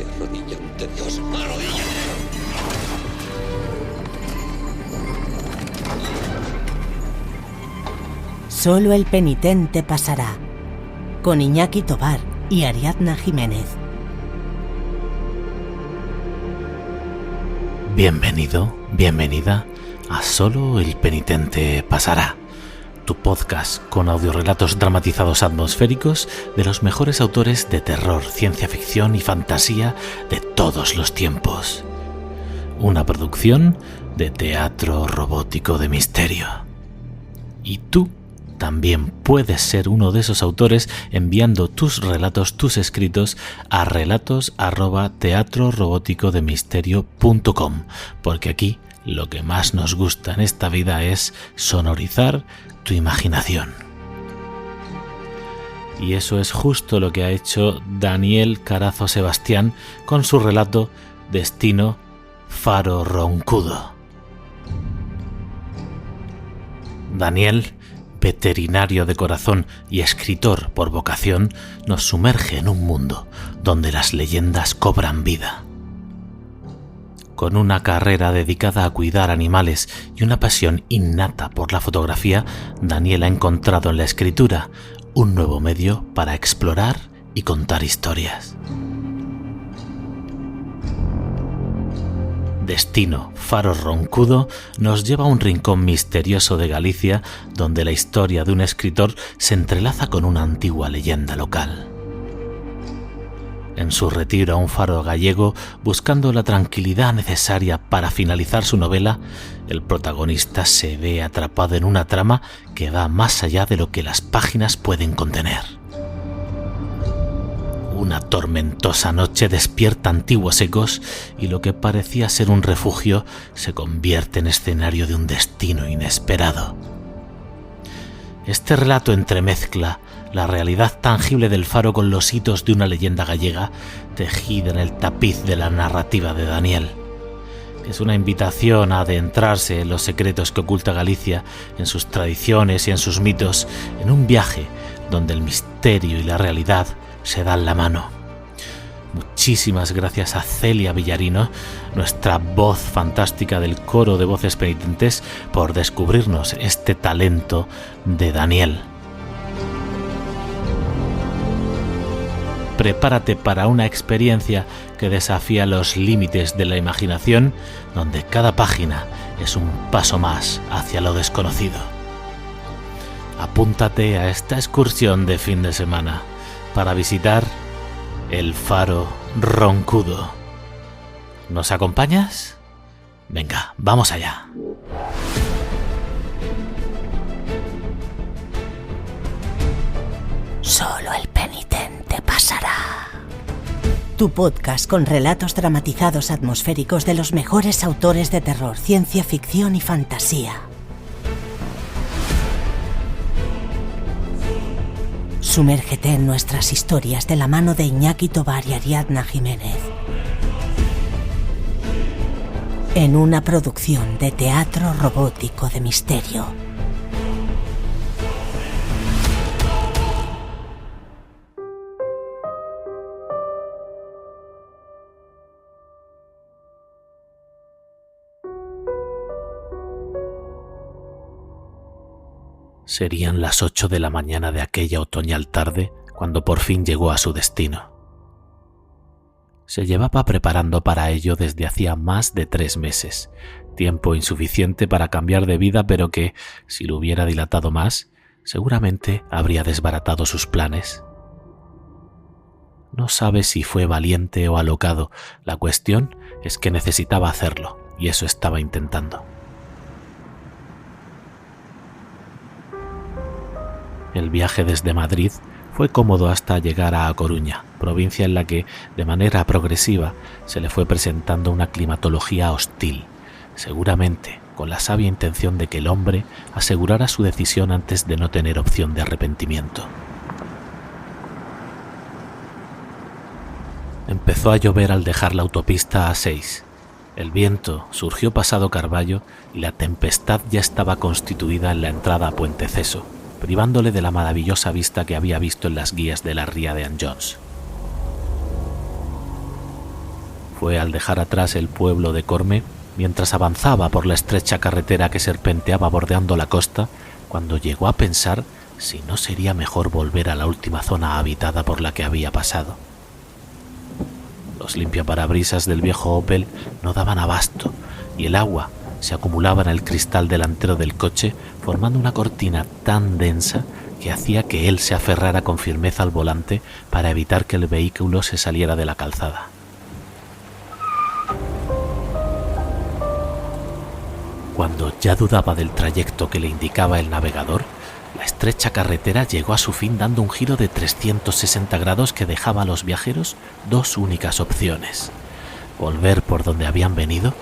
Se arrodilla ante Dios. ¡Arrodíllate! Solo el penitente pasará, con Iñaki Tovar y Ariadna Jiménez. Bienvenido, bienvenida a Solo el penitente pasará, tu podcast con audiorelatos dramatizados atmosféricos de los mejores autores de terror, ciencia ficción y fantasía de todos los tiempos. Una producción de Teatro Robótico de Misterio. Y tú también puedes ser uno de esos autores enviando tus relatos, tus escritos a relatos@teatrorobóticodemisterio.com, porque aquí lo que más nos gusta en esta vida es sonorizar tu imaginación. Y eso es justo lo que ha hecho Daniel Carazo Sebastián con su relato Destino Faro Roncudo. Daniel, veterinario de corazón y escritor por vocación, nos sumerge en un mundo donde las leyendas cobran vida. Con una carrera dedicada a cuidar animales y una pasión innata por la fotografía, Daniel ha encontrado en la escritura un nuevo medio para explorar y contar historias. Destino Faro Roncudo nos lleva a un rincón misterioso de Galicia donde la historia de un escritor se entrelaza con una antigua leyenda local. En su retiro a un faro gallego, buscando la tranquilidad necesaria para finalizar su novela, el protagonista se ve atrapado en una trama que va más allá de lo que las páginas pueden contener. Una tormentosa noche despierta antiguos ecos y lo que parecía ser un refugio se convierte en escenario de un destino inesperado. Este relato entremezcla la realidad tangible del faro con los hitos de una leyenda gallega tejida en el tapiz de la narrativa de Daniel. Es una invitación a adentrarse en los secretos que oculta Galicia, en sus tradiciones y en sus mitos, en un viaje donde el misterio y la realidad se dan la mano. Muchísimas gracias a Celia Villarino, nuestra voz fantástica del coro de voces penitentes, por descubrirnos este talento de Daniel. Prepárate para una experiencia que desafía los límites de la imaginación, donde cada página es un paso más hacia lo desconocido. Apúntate a esta excursión de fin de semana para visitar el Faro Roncudo. ¿Nos acompañas? Venga, vamos allá. Solo el penitente pasará. Tu podcast con relatos dramatizados atmosféricos de los mejores autores de terror, ciencia ficción y fantasía. Sumérgete en nuestras historias de la mano de Iñaki Tovar y Ariadna Jiménez. En una producción de Teatro Robótico de Misterio. Serían las 8 de la mañana de aquella otoñal tarde cuando por fin llegó a su destino. Se llevaba preparando para ello desde hacía más de 3 meses, tiempo insuficiente para cambiar de vida, pero que, si lo hubiera dilatado más, seguramente habría desbaratado sus planes. No sabe si fue valiente o alocado, la cuestión es que necesitaba hacerlo, y eso estaba intentando. El viaje desde Madrid fue cómodo hasta llegar a A Coruña, provincia en la que, de manera progresiva, se le fue presentando una climatología hostil, seguramente con la sabia intención de que el hombre asegurara su decisión antes de no tener opción de arrepentimiento. Empezó a llover al dejar la autopista A6. El viento surgió pasado Carballo y la tempestad ya estaba constituida en la entrada a Puenteceso, privándole de la maravillosa vista que había visto en las guías de la ría de Anjones. Fue al dejar atrás el pueblo de Corme, mientras avanzaba por la estrecha carretera que serpenteaba bordeando la costa, cuando llegó a pensar si no sería mejor volver a la última zona habitada por la que había pasado. Los limpiaparabrisas del viejo Opel no daban abasto y el agua se acumulaba en el cristal delantero del coche, formando una cortina tan densa que hacía que él se aferrara con firmeza al volante para evitar que el vehículo se saliera de la calzada. Cuando ya dudaba del trayecto que le indicaba el navegador, la estrecha carretera llegó a su fin dando un giro de 360 grados que dejaba a los viajeros dos únicas opciones: volver por donde habían venido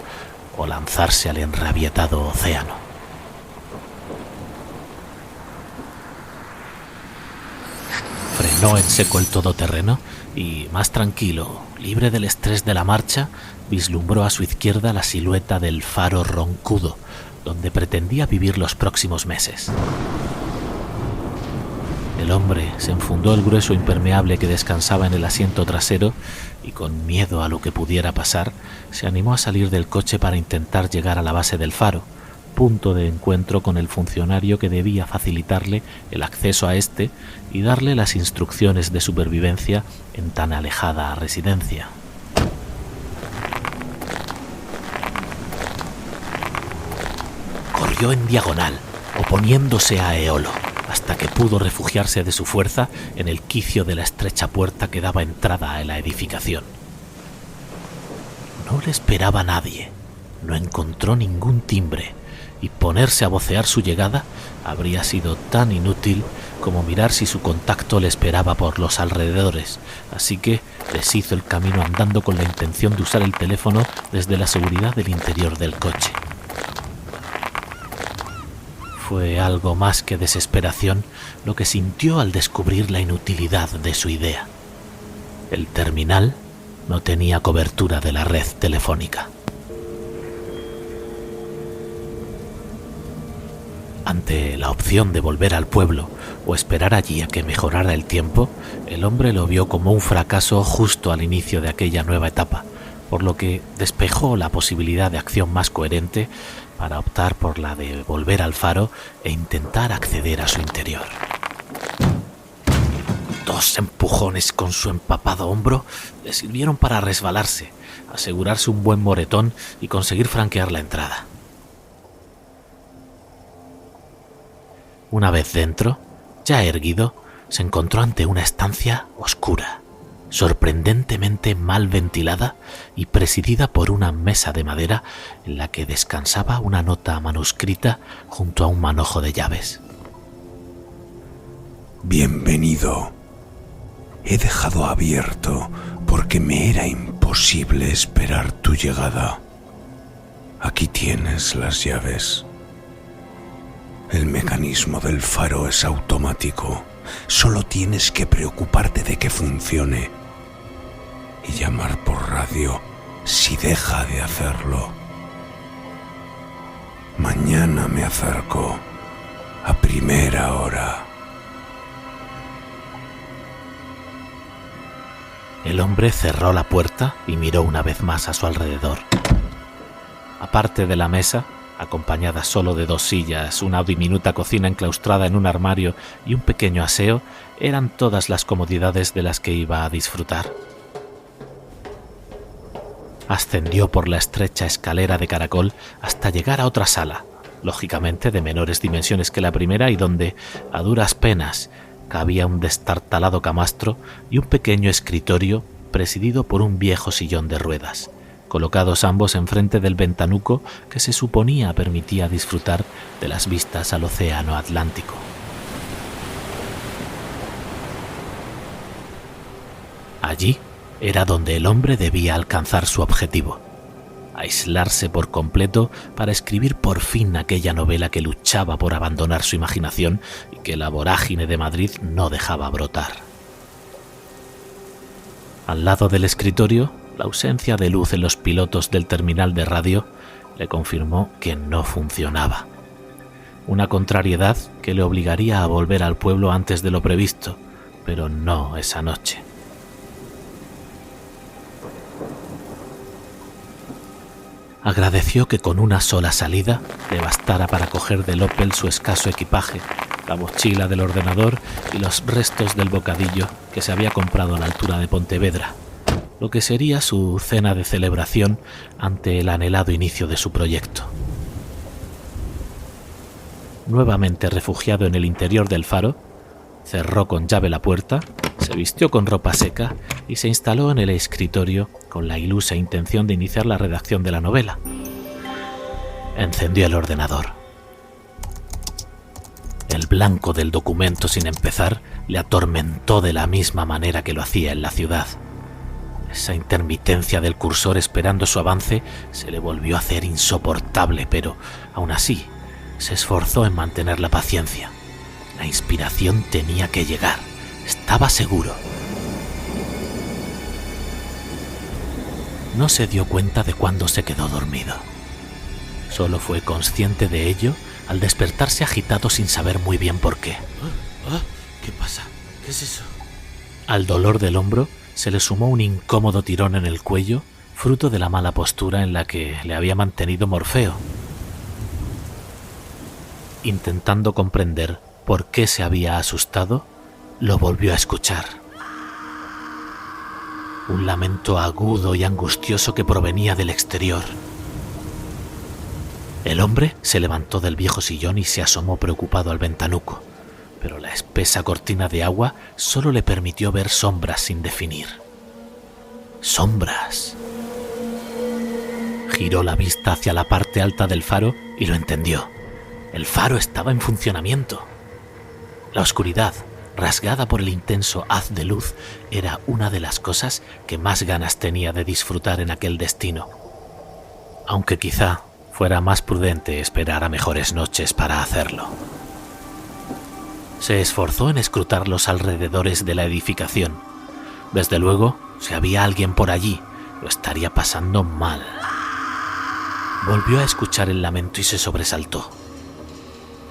o lanzarse al enrabietado océano. Frenó en seco el todoterreno y, más tranquilo, libre del estrés de la marcha, vislumbró a su izquierda la silueta del faro Roncudo, donde pretendía vivir los próximos meses. El hombre se enfundó el grueso impermeable que descansaba en el asiento trasero y, con miedo a lo que pudiera pasar, se animó a salir del coche para intentar llegar a la base del faro, punto de encuentro con el funcionario que debía facilitarle el acceso a este y darle las instrucciones de supervivencia en tan alejada residencia. Corrió en diagonal, oponiéndose a Eolo, hasta que pudo refugiarse de su fuerza en el quicio de la estrecha puerta que daba entrada a la edificación. No le esperaba nadie, no encontró ningún timbre, y ponerse a vocear su llegada habría sido tan inútil como mirar si su contacto le esperaba por los alrededores, así que deshizo el camino andando con la intención de usar el teléfono desde la seguridad del interior del coche. Fue algo más que desesperación lo que sintió al descubrir la inutilidad de su idea. El terminal no tenía cobertura de la red telefónica. Ante la opción de volver al pueblo o esperar allí a que mejorara el tiempo, el hombre lo vio como un fracaso justo al inicio de aquella nueva etapa, por lo que despejó la posibilidad de acción más coherente para optar por la de volver al faro e intentar acceder a su interior. 2 empujones con su empapado hombro le sirvieron para resbalarse, asegurarse un buen moretón y conseguir franquear la entrada. Una vez dentro, ya erguido, se encontró ante una estancia oscura, sorprendentemente mal ventilada y presidida por una mesa de madera en la que descansaba una nota manuscrita junto a un manojo de llaves. Bienvenido. He dejado abierto porque me era imposible esperar tu llegada. Aquí tienes las llaves. El mecanismo del faro es automático. Solo tienes que preocuparte de que funcione y llamar por radio si deja de hacerlo. Mañana me acerco a primera hora. El hombre cerró la puerta y miró una vez más a su alrededor. Aparte de la mesa, acompañada solo de 2 sillas, una diminuta cocina enclaustrada en un armario y un pequeño aseo, eran todas las comodidades de las que iba a disfrutar. Ascendió por la estrecha escalera de caracol hasta llegar a otra sala, lógicamente de menores dimensiones que la primera y donde, a duras penas, cabía un destartalado camastro y un pequeño escritorio presidido por un viejo sillón de ruedas, colocados ambos enfrente del ventanuco que se suponía permitía disfrutar de las vistas al océano Atlántico. Allí era donde el hombre debía alcanzar su objetivo: aislarse por completo para escribir por fin aquella novela que luchaba por abandonar su imaginación y que la vorágine de Madrid no dejaba brotar. Al lado del escritorio, la ausencia de luz en los pilotos del terminal de radio le confirmó que no funcionaba. Una contrariedad que le obligaría a volver al pueblo antes de lo previsto, pero no esa noche. Agradeció que con una sola salida le bastara para coger del Opel su escaso equipaje, la mochila del ordenador y los restos del bocadillo que se había comprado a la altura de Pontevedra, lo que sería su cena de celebración ante el anhelado inicio de su proyecto. Nuevamente refugiado en el interior del faro, cerró con llave la puerta, se vistió con ropa seca y se instaló en el escritorio con la ilusa intención de iniciar la redacción de la novela. Encendió el ordenador. El blanco del documento sin empezar le atormentó de la misma manera que lo hacía en la ciudad. Esa intermitencia del cursor esperando su avance se le volvió a hacer insoportable, pero aún así se esforzó en mantener la paciencia. La inspiración tenía que llegar, estaba seguro. No se dio cuenta de cuándo se quedó dormido. Solo fue consciente de ello al despertarse agitado sin saber muy bien por qué. ¿Qué pasa? ¿Qué es eso? Al dolor del hombro se le sumó un incómodo tirón en el cuello, fruto de la mala postura en la que le había mantenido Morfeo. Intentando comprender por qué se había asustado, lo volvió a escuchar. Un lamento agudo y angustioso que provenía del exterior. El hombre se levantó del viejo sillón y se asomó preocupado al ventanuco, pero la espesa cortina de agua solo le permitió ver sombras sin definir. ¡Sombras! Giró la vista hacia la parte alta del faro y lo entendió. El faro estaba en funcionamiento. La oscuridad, rasgada por el intenso haz de luz, era una de las cosas que más ganas tenía de disfrutar en aquel destino. Aunque quizá fuera más prudente esperar a mejores noches para hacerlo. Se esforzó en escrutar los alrededores de la edificación. Desde luego, si había alguien por allí, lo estaría pasando mal. Volvió a escuchar el lamento y se sobresaltó.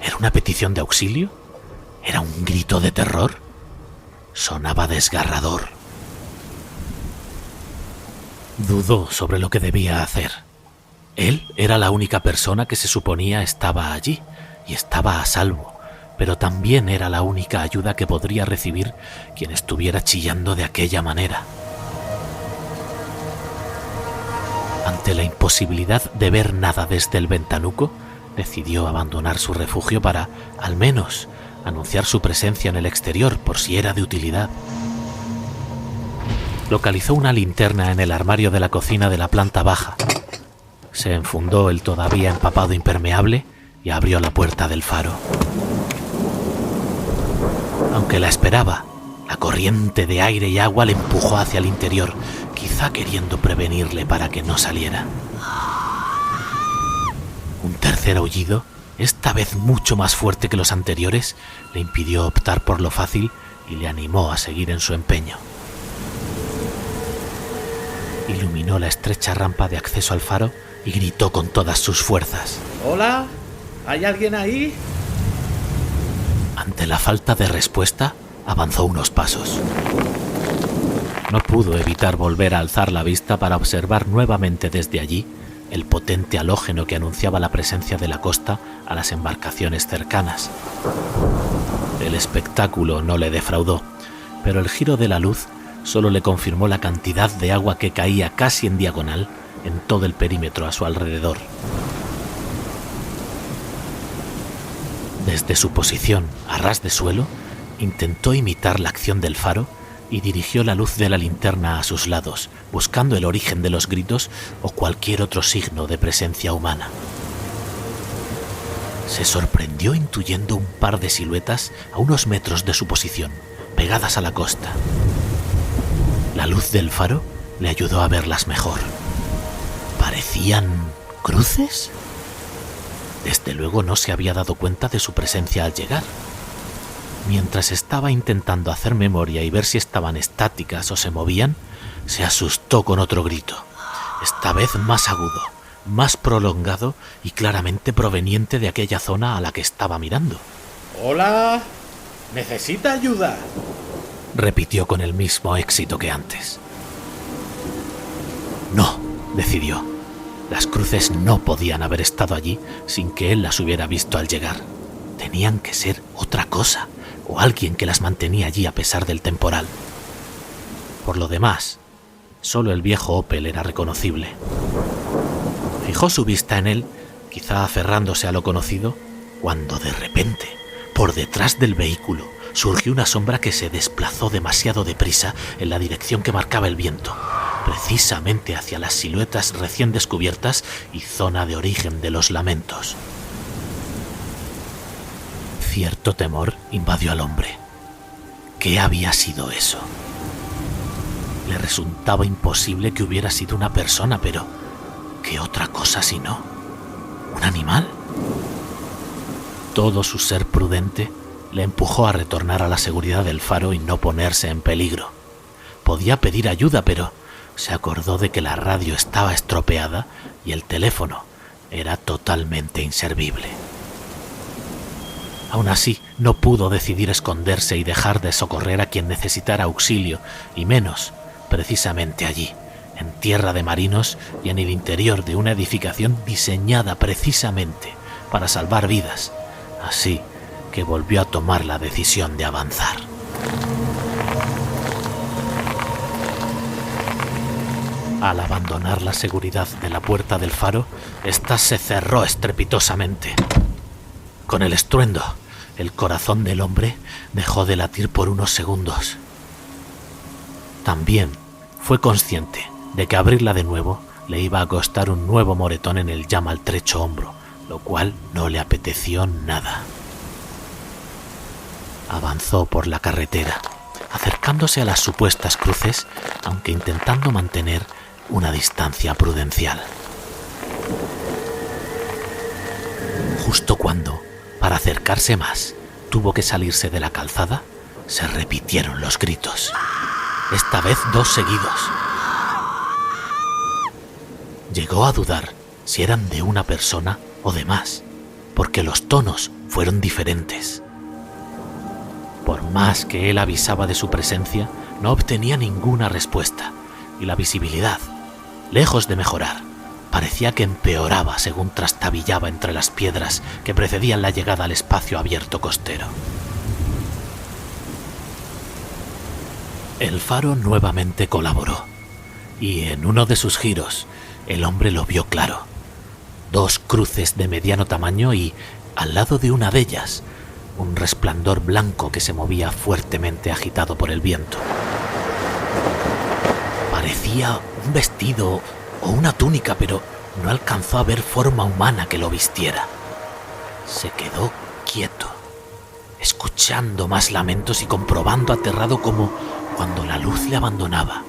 ¿Era una petición de auxilio? ¿Era un grito de terror? Sonaba desgarrador. Dudó sobre lo que debía hacer. Él era la única persona que se suponía estaba allí y estaba a salvo, pero también era la única ayuda que podría recibir quien estuviera chillando de aquella manera. Ante la imposibilidad de ver nada desde el ventanuco, decidió abandonar su refugio para, al menos, anunciar su presencia en el exterior por si era de utilidad. Localizó una linterna en el armario de la cocina de la planta baja. Se enfundó el todavía empapado impermeable y abrió la puerta del faro. Aunque la esperaba, la corriente de aire y agua le empujó hacia el interior, quizá queriendo prevenirle para que no saliera. Un tercer aullido, esta vez mucho más fuerte que los anteriores, le impidió optar por lo fácil y le animó a seguir en su empeño. Iluminó la estrecha rampa de acceso al faro y gritó con todas sus fuerzas. ¿Hola? ¿Hay alguien ahí? Ante la falta de respuesta, avanzó unos pasos. No pudo evitar volver a alzar la vista para observar nuevamente desde allí el potente halógeno que anunciaba la presencia de la costa a las embarcaciones cercanas. El espectáculo no le defraudó, pero el giro de la luz solo le confirmó la cantidad de agua que caía casi en diagonal en todo el perímetro a su alrededor. Desde su posición a ras de suelo, intentó imitar la acción del faro y dirigió la luz de la linterna a sus lados, buscando el origen de los gritos o cualquier otro signo de presencia humana. Se sorprendió intuyendo un par de siluetas a unos metros de su posición, pegadas a la costa. La luz del faro le ayudó a verlas mejor. ¿Parecían cruces? Desde luego no se había dado cuenta de su presencia al llegar. Mientras estaba intentando hacer memoria y ver si estaban estáticas o se movían, se asustó con otro grito, esta vez más agudo, más prolongado y claramente proveniente de aquella zona a la que estaba mirando. ¿Hola? ¿Necesita ayuda? Repitió con el mismo éxito que antes. No, decidió. Las cruces no podían haber estado allí sin que él las hubiera visto al llegar. Tenían que ser otra cosa, o alguien que las mantenía allí a pesar del temporal. Por lo demás, solo el viejo Opel era reconocible. Fijó su vista en él, quizá aferrándose a lo conocido, cuando de repente, por detrás del vehículo, surgió una sombra que se desplazó demasiado deprisa en la dirección que marcaba el viento, precisamente hacia las siluetas recién descubiertas y zona de origen de los lamentos. Cierto temor invadió al hombre. ¿Qué había sido eso? Le resultaba imposible que hubiera sido una persona, pero ¿qué otra cosa si no? ¿Un animal? Todo su ser prudente le empujó a retornar a la seguridad del faro y no ponerse en peligro. Podía pedir ayuda, pero se acordó de que la radio estaba estropeada y el teléfono era totalmente inservible. Aún así, no pudo decidir esconderse y dejar de socorrer a quien necesitara auxilio, y menos, precisamente allí, en tierra de marinos y en el interior de una edificación diseñada precisamente para salvar vidas. Así que volvió a tomar la decisión de avanzar. Al abandonar la seguridad de la puerta del faro, ésta se cerró estrepitosamente. Con el estruendo, el corazón del hombre dejó de latir por unos segundos. También fue consciente de que abrirla de nuevo le iba a costar un nuevo moretón en el ya maltrecho hombro, lo cual no le apeteció nada. Avanzó por la carretera, acercándose a las supuestas cruces, aunque intentando mantener una distancia prudencial. Justo cuando, para acercarse más, tuvo que salirse de la calzada, se repitieron los gritos. Esta vez 2 seguidos. Llegó a dudar si eran de una persona o de más, porque los tonos fueron diferentes. Por más que él avisaba de su presencia, no obtenía ninguna respuesta, y la visibilidad, lejos de mejorar, parecía que empeoraba según trastabillaba entre las piedras que precedían la llegada al espacio abierto costero. El faro nuevamente colaboró, y en uno de sus giros, el hombre lo vio claro. 2 cruces de mediano tamaño y, al lado de una de ellas, un resplandor blanco que se movía fuertemente agitado por el viento. Parecía un vestido o una túnica, pero no alcanzó a ver forma humana que lo vistiera. Se quedó quieto, escuchando más lamentos y comprobando aterrado cómo, cuando la luz le abandonaba,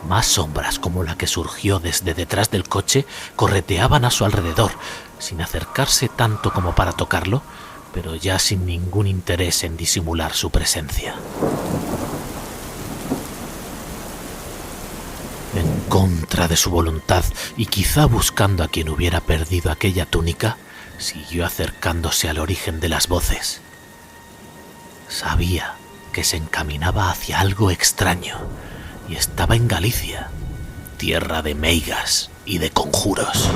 más sombras como la que surgió desde detrás del coche correteaban a su alrededor, sin acercarse tanto como para tocarlo, pero ya sin ningún interés en disimular su presencia. En contra de su voluntad y quizá buscando a quien hubiera perdido aquella túnica, siguió acercándose al origen de las voces. Sabía que se encaminaba hacia algo extraño y estaba en Galicia, tierra de meigas y de conjuros.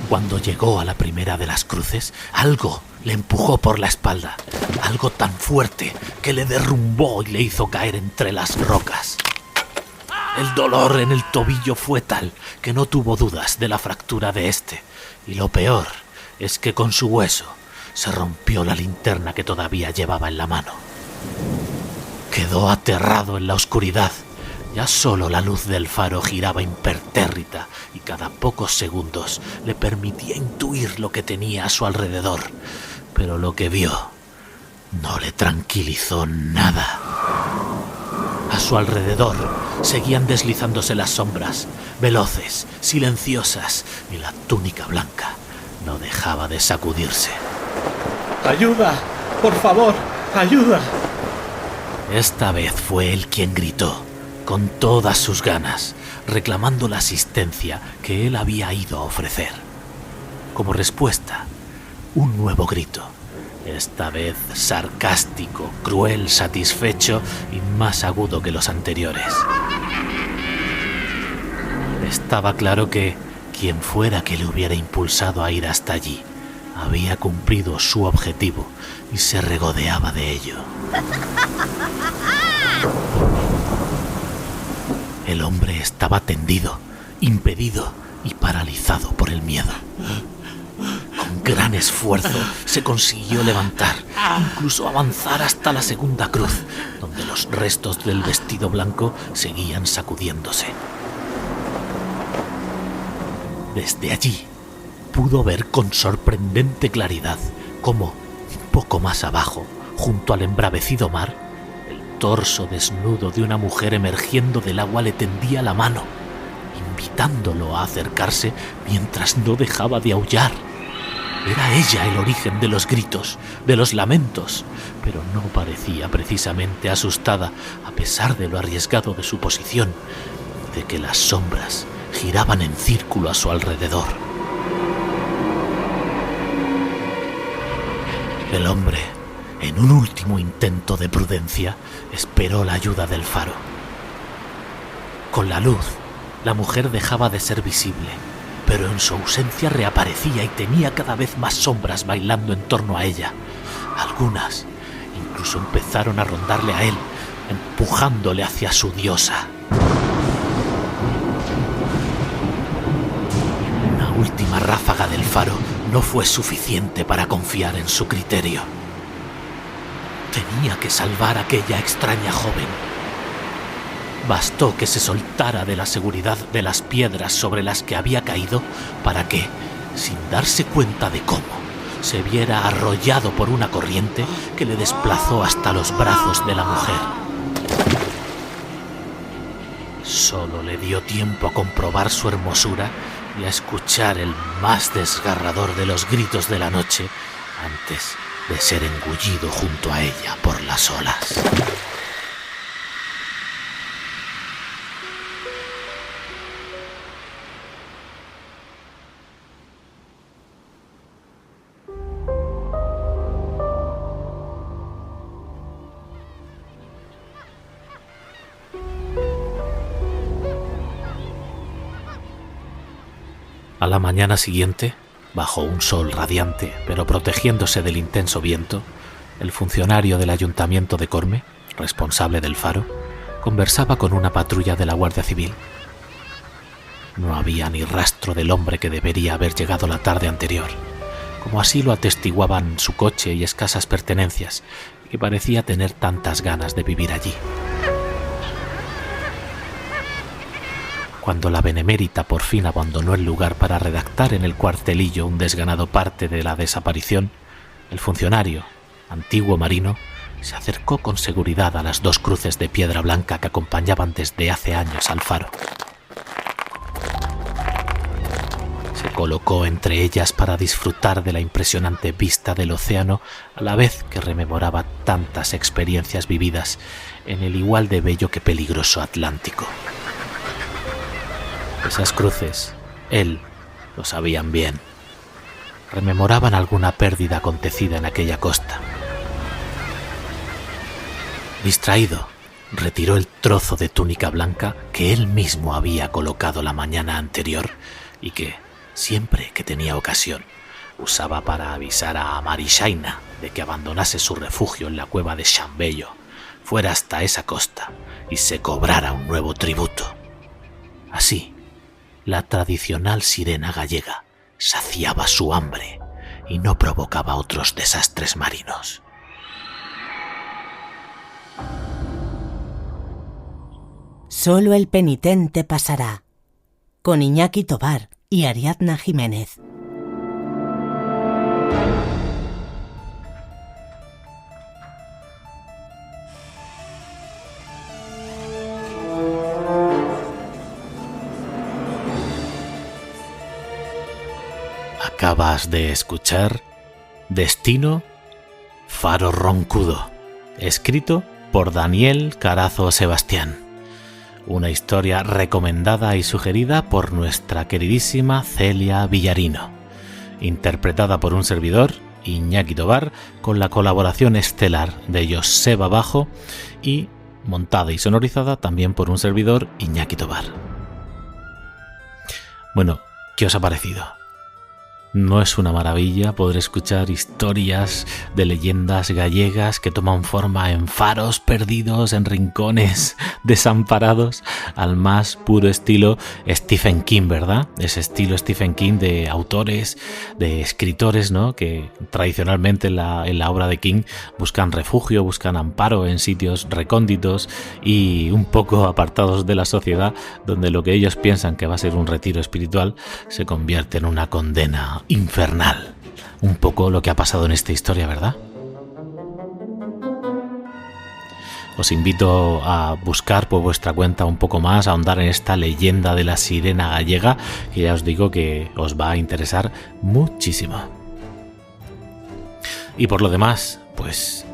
Cuando llegó a la primera de las cruces, algo le empujó por la espalda, algo tan fuerte que le derrumbó y le hizo caer entre las rocas. El dolor en el tobillo fue tal que no tuvo dudas de la fractura de este, y lo peor es que con su hueso se rompió la linterna que todavía llevaba en la mano. Quedó aterrado en la oscuridad. Ya solo la luz del faro giraba impertérrita y cada pocos segundos le permitía intuir lo que tenía a su alrededor, pero lo que vio no le tranquilizó nada. A su alrededor seguían deslizándose las sombras, veloces, silenciosas, y la túnica blanca no dejaba de sacudirse. ¡Ayuda! ¡Por favor! ¡Ayuda! Esta vez fue él quien gritó, con todas sus ganas, reclamando la asistencia que él había ido a ofrecer. Como respuesta, un nuevo grito, esta vez sarcástico, cruel, satisfecho y más agudo que los anteriores. Estaba claro que quien fuera que le hubiera impulsado a ir hasta allí había cumplido su objetivo y se regodeaba de ello. El hombre estaba tendido, impedido y paralizado por el miedo. Con gran esfuerzo se consiguió levantar, incluso avanzar hasta la segunda cruz, donde los restos del vestido blanco seguían sacudiéndose. Desde allí pudo ver con sorprendente claridad cómo, un poco más abajo, junto al embravecido mar, el torso desnudo de una mujer emergiendo del agua le tendía la mano, invitándolo a acercarse mientras no dejaba de aullar. Era ella el origen de los gritos, de los lamentos, pero no parecía precisamente asustada, a pesar de lo arriesgado de su posición, de que las sombras giraban en círculo a su alrededor. El hombre, en un último intento de prudencia, esperó la ayuda del faro. Con la luz, la mujer dejaba de ser visible, pero en su ausencia reaparecía y tenía cada vez más sombras bailando en torno a ella. Algunas incluso empezaron a rondarle a él, empujándole hacia su diosa. Una última ráfaga del faro no fue suficiente para confiar en su criterio. Tenía que salvar a aquella extraña joven. Bastó que se soltara de la seguridad de las piedras sobre las que había caído para que, sin darse cuenta de cómo, se viera arrollado por una corriente que le desplazó hasta los brazos de la mujer. Solo le dio tiempo a comprobar su hermosura y a escuchar el más desgarrador de los gritos de la noche antes de ser engullido junto a ella por las olas. A la mañana siguiente, bajo un sol radiante, pero protegiéndose del intenso viento, el funcionario del ayuntamiento de Corme, responsable del faro, conversaba con una patrulla de la Guardia Civil. No había ni rastro del hombre que debería haber llegado la tarde anterior, como así lo atestiguaban su coche y escasas pertenencias, que parecía tener tantas ganas de vivir allí. Cuando la benemérita por fin abandonó el lugar para redactar en el cuartelillo un desganado parte de la desaparición, el funcionario, antiguo marino, se acercó con seguridad a las 2 cruces de piedra blanca que acompañaban desde hace años al faro. Se colocó entre ellas para disfrutar de la impresionante vista del océano, a la vez que rememoraba tantas experiencias vividas en el igual de bello que peligroso Atlántico. Esas cruces, él lo sabían bien. Rememoraban alguna pérdida acontecida en aquella costa. Distraído, retiró el trozo de túnica blanca que él mismo había colocado la mañana anterior y que, siempre que tenía ocasión, usaba para avisar a Marishaina de que abandonase su refugio en la cueva de Shambello, fuera hasta esa costa y se cobrara un nuevo tributo. Así, la tradicional sirena gallega saciaba su hambre y no provocaba otros desastres marinos. Solo el penitente pasará, con Iñaki Tobar y Ariadna Jiménez. Acabas de escuchar Destino, Faro Roncudo, escrito por Daniel Carazo Sebastián. Una historia recomendada y sugerida por nuestra queridísima Celia Villarino, interpretada por un servidor Iñaki Tobar, con la colaboración estelar de Joseba Bajo y montada y sonorizada también por un servidor, Iñaki Tobar. Bueno, ¿qué os ha parecido? ¿No es una maravilla poder escuchar historias de leyendas gallegas que toman forma en faros perdidos, en rincones desamparados, al más puro estilo Stephen King, ¿verdad? Ese estilo Stephen King de autores, de escritores, ¿no? Que tradicionalmente en la obra de King buscan refugio, buscan amparo en sitios recónditos y un poco apartados de la sociedad, donde lo que ellos piensan que va a ser un retiro espiritual se convierte en una condena infernal. Un poco lo que ha pasado en esta historia, ¿verdad? Os invito a buscar por vuestra cuenta un poco más, a ahondar en esta leyenda de la sirena gallega, que ya os digo que os va a interesar muchísimo. Y por lo demás, pues,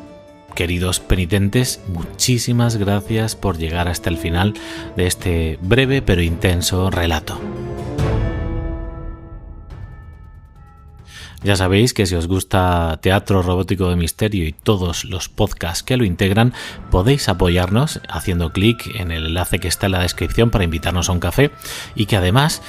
queridos penitentes, muchísimas gracias por llegar hasta el final de este breve pero intenso relato. Ya sabéis que si os gusta Teatro Robótico de Misterio y todos los podcasts que lo integran, podéis apoyarnos haciendo clic en el enlace que está en la descripción para invitarnos a un café, y que además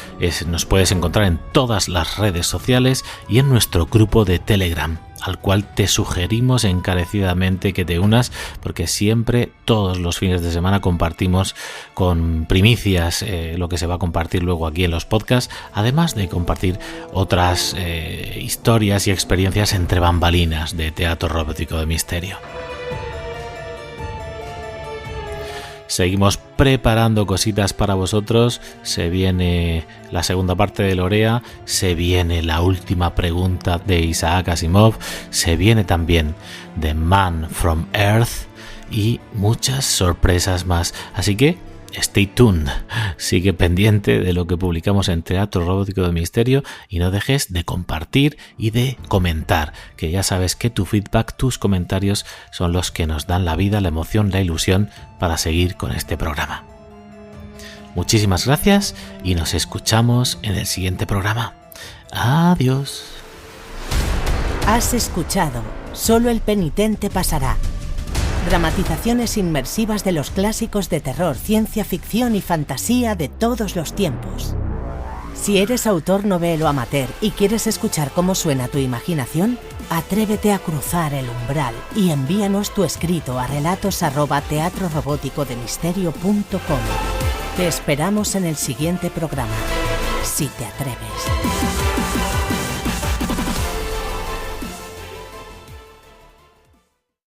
nos puedes encontrar en todas las redes sociales y en nuestro grupo de Telegram, al cual te sugerimos encarecidamente que te unas, porque siempre, todos los fines de semana, compartimos con primicias lo que se va a compartir luego aquí en los podcasts, además de compartir otras historias y experiencias entre bambalinas de Teatro Robótico de Misterio. Seguimos preparando cositas para vosotros. Se viene la segunda parte de Lorea, se viene la última pregunta de Isaac Asimov, se viene también The Man from Earth y muchas sorpresas más. Así que stay tuned, sigue pendiente de lo que publicamos en Teatro Robótico de Misterio y no dejes de compartir y de comentar, que ya sabes que tu feedback, tus comentarios son los que nos dan la vida, la emoción, la ilusión para seguir con este programa. Muchísimas gracias y nos escuchamos en el siguiente programa. Adiós. Has escuchado Solo el penitente pasará. Dramatizaciones inmersivas de los clásicos de terror, ciencia ficción y fantasía de todos los tiempos. Si eres autor novelo amateur y quieres escuchar cómo suena tu imaginación, atrévete a cruzar el umbral y envíanos tu escrito a relatos@teatrorobóticodemisterio.com. Te esperamos en el siguiente programa, si te atreves.